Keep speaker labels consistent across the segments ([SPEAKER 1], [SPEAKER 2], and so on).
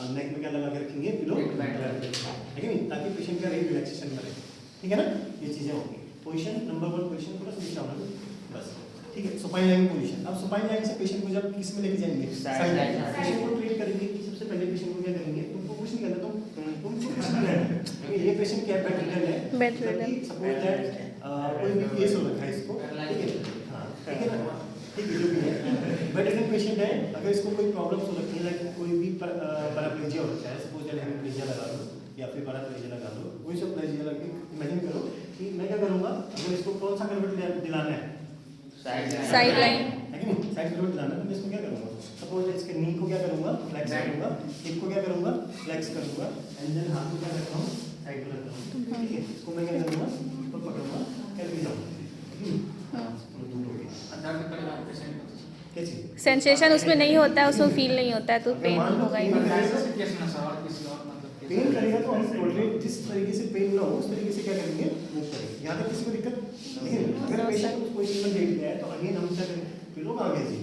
[SPEAKER 1] नेक में क्या लगा के रखेंगे, पिलो लगा के रखेंगे, है कि नहीं, ताकि पेशेंट का रिलैक्सेशन करे, ठीक है ना। ये चीजें होंगी। पोजीशन नंबर 1 पोजीशन थोड़ा नीचे आना बस, ठीक है। Supine line position. अब सुपाइन लाइन से पेशेंट को जब किस में लेके जाएंगे, साइड लाइन। पेशेंट को ट्रीट करेंगे कि सबसे पहले पेशेंट को क्या करेंगे, तुमको कुछ नहीं करना, तुमको कुछ नहीं करना। ये पेशेंट क्या बेड रिडन है, सपोज दैट कोई भी केस हो रखा है इसको, ठीक है, हाँ ठीक है ना, ठीक है, जो भी है बेड रिडन पेशेंट है। अगर इसको कोई प्रॉब्लम हो रखी है, लाइक कोई भी पैराप्लेजिया हो रखा है, सपोज दैट हेमिप्लेजिया लगा लो या फिर पैराप्लेजिया लगा लो, कोई सा प्लेजिया लगे, इमेजिन करो कि मैं क्या करूँगा, अगर इसको कौन सा करवट दिलाना है,
[SPEAKER 2] साइड लाइन,
[SPEAKER 1] है कि नहीं, साइड करवट दिलाना है, तो मैं इसको क्या करूँगा, सपोज इसके नी को क्या करूँगा, फ्लेक्स करूँगा, हिप को क्या करूँगा, फ्लेक्स करूँगा, एंड देन हाथ को क्या करता हूँ, साइड में रखता हूँ, ठीक है। इसको मैं क्या करूँगा, इसको पकड़ूंगा, करके जाऊँगा, दूर हो गया। क्या चीज़
[SPEAKER 2] सेंसेशन उसमें नहीं होता है, उसमें फील नहीं होता है, तो पेन होगा ही नहीं।
[SPEAKER 1] पेन करेगा तो हम टोटली जिस तरीके से पेन ना हो उस तरीके से क्या करेंगे, मूव करेंगे। यहाँ तक किसी को दिक्कत, लेकिन अगर पेशेंट उस पोजीशन में लेट गया है तो अगेन हम क्या करेंगे, पिलो कहाँ गए जी,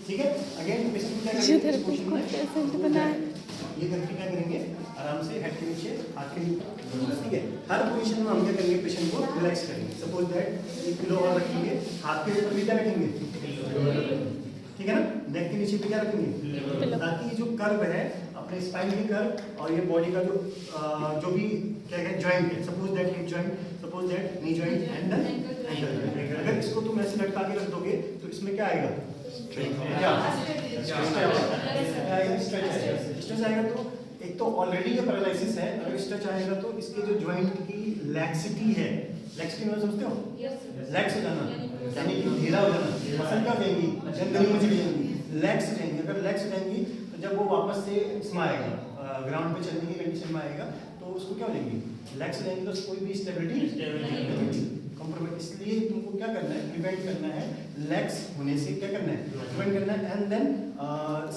[SPEAKER 1] ठीक है। अगेन पेशेंट को क्या करेंगे, इस पोजीशन में ये करके क्या करेंगे, आराम से हेड के नीचे, हाथ के नीचे, ठीक है। हर पोजीशन में हम क्या करेंगे, पेशेंट को रिलैक्स करेंगे। सपोज दैट एक पिलो और रखेंगे, हाथ के ऊपर भी क्या रखेंगे, ठीक है ना, नेक के नीचे भी क्या रखेंगे, ताकि जो कर्व है अपने स्पाइन की कर्व और ये बॉडी का जो भी क्या है जॉइंट है, suppose that hip joint, suppose that knee joint and ankle joint, अगर इसको तुम ऐसे लटका के रख दोगे तो इसमें क्या आएगा, स्ट्रेच आएगा। तो एक तो ऑलरेडी ये पैरालिसिस है, अगर स्ट्रेच आएगा तो इसके जो जॉइंट की लैक्सिटी है, लैक्सिटी मतलब समझते हो, लैक्स हो जाना यानी कि ढीला हो जाना, मसल क्या हो जाएंगी, जंगली में चली जाएंगी, लैक्स हो जाएंगी। अगर लैक्स हो जाएंगी तो जब वो वापस से इसमें आएगा, ग्राउंड पे चलने की कंडीशन में आएगा, तो उसको क्या हो जाएंगी, लैक्स हो जाएंगी, तो कोई भी स्टेबिलिटी कंप्रोमाइज। इसलिए तुमको क्या करना है, प्रिवेंट करना है लैक्स होने से, क्या करना है, प्रिवेंट करना है, एंड देन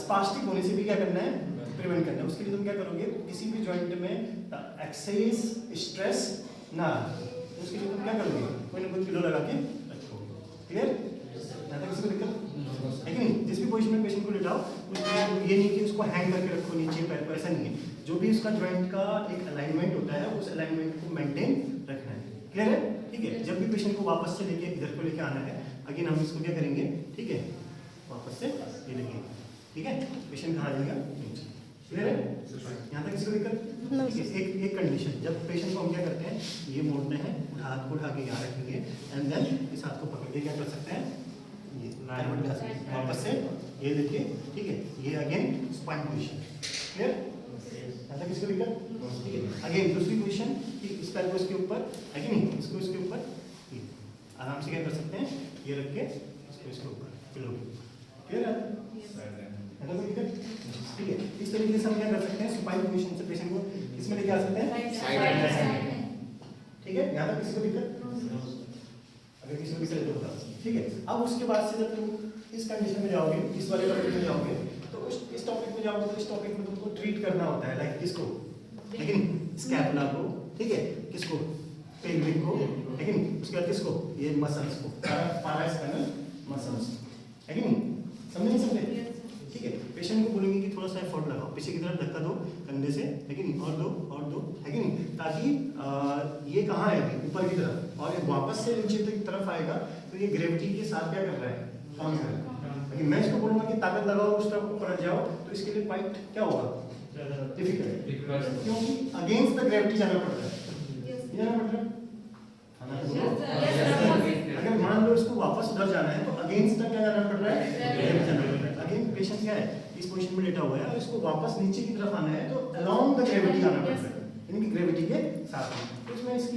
[SPEAKER 1] स्पास्टिक होने से भी क्या करना है, प्रिवेंट करना है। उसके लिए तुम क्या करोगे, किसी भी जॉइंट में एक्सेस स्ट्रेस ना, उसके लिए तुम क्या करोगे, कोई ना कोई पिलो लगा के रखोगे, क्लियर। यहाँ तक किसी को दिक्कत है कि नहीं। जिस भी पोजीशन में पेशेंट को लिटाओ, ये नहीं कि उसको हैंग करके रखो नीचे पैर को, ऐसा नहीं है। जो भी उसका जॉइंट का एक अलाइनमेंट होता है, उस अलाइनमेंट को मेंटेन रखना है, क्लियर है, ठीक है। जब भी पेशेंट को वापस से लेके इधर को लेके आना है, अगेन हम इसको क्या करेंगे, ठीक है, वापस से ये लेंगे, ठीक है। पेशेंट कहाँ जाएगा, क्लियर है, यहाँ तक किसी को दिक्कत, ठीक है। एक कंडीशन, जब पेशेंट को हम क्या करते हैं, ये मोड़ते हैं, हाथ को उठा के यहाँ रखेंगे, एंड देन इस हाथ को पकड़ के क्या कर सकते हैं, ये वापस से ये देखिए, ठीक है, ये अगेन स्पाइन पोजीशन, क्लियर। यहाँ तक किसी को दिक्कत, ठीक है। अगेन दूसरी पोजीशन, इस पैर को इसके ऊपर, है कि नहीं, इसको इसके ऊपर, आराम से क्या कर सकते हैं, ये रख के इसको इसके ऊपर, पिलो, क्लियर है, ठीक है। इस तरीके से हम क्या कर सकते हैं, सुपाइन पोजीशन से पेशेंट को इसमें लेके आ सकते हैं, ठीक है। यहाँ तक किसी को दिक्कत, अगर किसी को दिक्कत है तो बता, ठीक है। अब उसके बाद से जब तुम इस कंडीशन में जाओगे, इस वाले टॉपिक में जाओगे, तो इस टॉपिक में जाओगे तो इस टॉपिक में तुमको ट्रीट करना होता है, लाइक किसको, लेकिन स्कैपुला को, ठीक है, किसको, पेल्विक को, लेकिन उसके बाद किसको, ये मसल्स को, पैरास्पाइनल मसल्स, है कि नहीं, समझे नहीं समझे, ठीक है। पेशेंट को बोलेंगे कि थोड़ा सा एफर्ट लगाओ, पीछे की तरफ धक्का दो कंधे से, लेकिन और दो, है कि नहीं, ताकि ये कहाँ है, ऊपर की तरफ, और ये वापस से नीचे की तरफ आएगा, तो ये ग्रेविटी के साथ क्या कर रहा है, काम कर रहा है। लेकिन मैं इसको बोलूँगा कि ताकत लगाओ, उस तरफ को पलट जाओ, तो इसके लिए क्वाइट क्या होगा, डिफिकल्ट, क्योंकि अगेंस्ट द ग्रेविटी जाना पड़ रहा है, जाना पड़ रहा है। अगर मान लो इसको वापस उधर जाना है, तो अगेंस्ट द क्या जाना पड़ रहा है, अगेन पेशेंट क्या है, इस पोजीशन में लेटा हुआ है, और इसको वापस नीचे की तरफ आना है, तो अलोंग द ग्रेविटी आना पड़ रहा है, यानी कि ग्रेविटी के साथ में। तो इसमें इसकी